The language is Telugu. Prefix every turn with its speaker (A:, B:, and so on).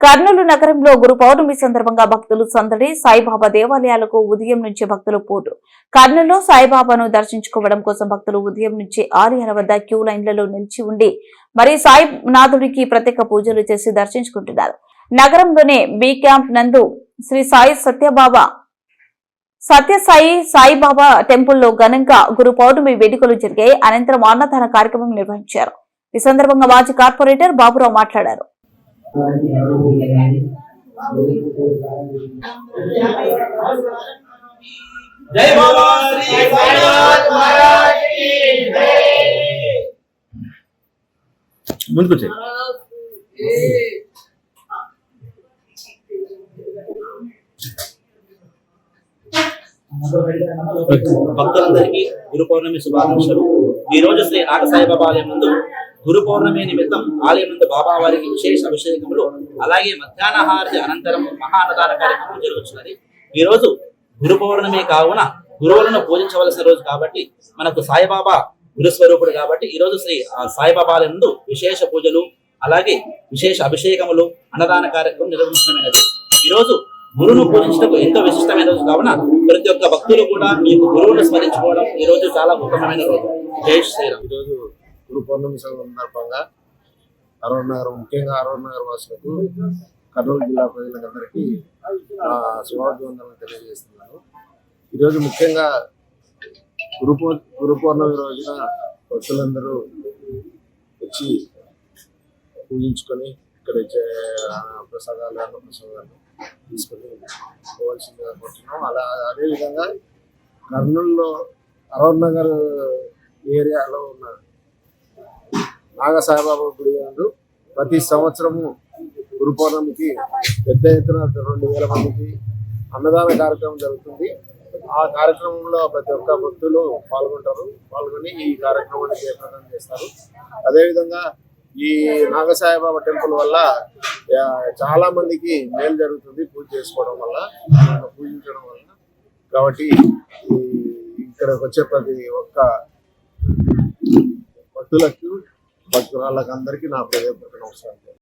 A: కర్నూలు నగరంలో గురు పౌర్ణమి సందర్భంగా భక్తులు సందడి. సాయిబాబా దేవాలయాలకు ఉదయం నుంచి భక్తులు పోటు. కర్నూలులో సాయిబాబాను దర్శించుకోవడం కోసం భక్తులు ఉదయం నుంచి ఆలయాల వద్ద క్యూ లైన్లలో నిలిచి ఉండి మరి సాయినాథుడికి ప్రత్యేక పూజలు చేసి దర్శించుకుంటున్నారు. నగరంలోని బి క్యాంప్ నందు శ్రీ సాయి సత్యసాయి సాయిబాబా టెంపుల్లో ఘనంగా గురు పౌర్ణమి వేడుకలు జరిగాయి. అనంతరం అన్నదాన కార్యక్రమం నిర్వహించారు. ఈ సందర్భంగా మాజీ కార్పొరేటర్ బాబురావు మాట్లాడారు.
B: భక్తులందరికీ గురు పౌర్ణమి శుభాకాంక్షలు. ఈ రోజు శ్రీ నాగ సాయిబాబా ఆలయం నందు గురు పౌర్ణమి నిమిత్తం ఆలయం నందు బాబా వారికి విశేష అభిషేకములు అలాగే మధ్యాహ్నహారతి అనంతరం మహా అన్నదాన కార్యక్రమం జరుగుతున్నది. ఈ రోజు గురు పౌర్ణమి కావున గురువులను పూజించవలసిన రోజు కాబట్టి మనకు సాయిబాబా గురుస్వరూపుడు కాబట్టి ఈ రోజు శ్రీ సాయిబాబా ఆలయం నందు విశేష పూజలు అలాగే విశేష అభిషేకములు అన్నదాన కార్యక్రమం నిర్వహించడమైనది. ఈ రోజు గురువును పూజించడం ఎంతో విశిష్టమైన రోజు కావున ప్రతి ఒక్క భక్తులు కూడా మీకు గురువును స్మరించుకోవడం ఈ రోజు చాలా ఉత్తమమైన రోజు. జై శ్రీరామ్.
C: ఈరోజు గురు పౌర్ణమి సందర్భంగా అరవై నగరం ముఖ్యంగా అరవై నగర వాసులకు కర్నూలు జిల్లా ప్రజలందరికీ శుభాభివందనలు తెలియజేస్తున్నాను. ఈరోజు ముఖ్యంగా గురు పౌర్ణమి రోజున భక్తులందరూ వచ్చి పూజించుకొని ఇక్కడ ఇచ్చే ప్రసాదాలు అన్న ప్రసాదాలు తీసుకొని పోవాల్సిందిగా కోరుతున్నాం. అదేవిధంగా కర్నూలులో అరవై నగర్ ఏరియాలో ఉన్న నాగ సాయిబాబా గుడి నందు ప్రతి సంవత్సరము గురు పౌర్ణమికి పెద్ద ఎత్తున 2000 మందికి అన్నదాన కార్యక్రమం జరుగుతుంది. ఆ కార్యక్రమంలో ప్రతి ఒక్క భక్తులు పాల్గొని ఈ కార్యక్రమాన్ని జయప్రదం చేస్తారు. అదేవిధంగా ఈ నాగ సాయిబాబా టెంపుల్ వల్ల చాలా మందికి మేలు జరుగుతుంది పూజ చేసుకోవడం వల్ల, పూజించడం వల్ల. కాబట్టి ఇక్కడికి వచ్చే ప్రతి ఒక్క భక్తులకు అందరికీ నా హృదయపూర్వక నమస్కారం.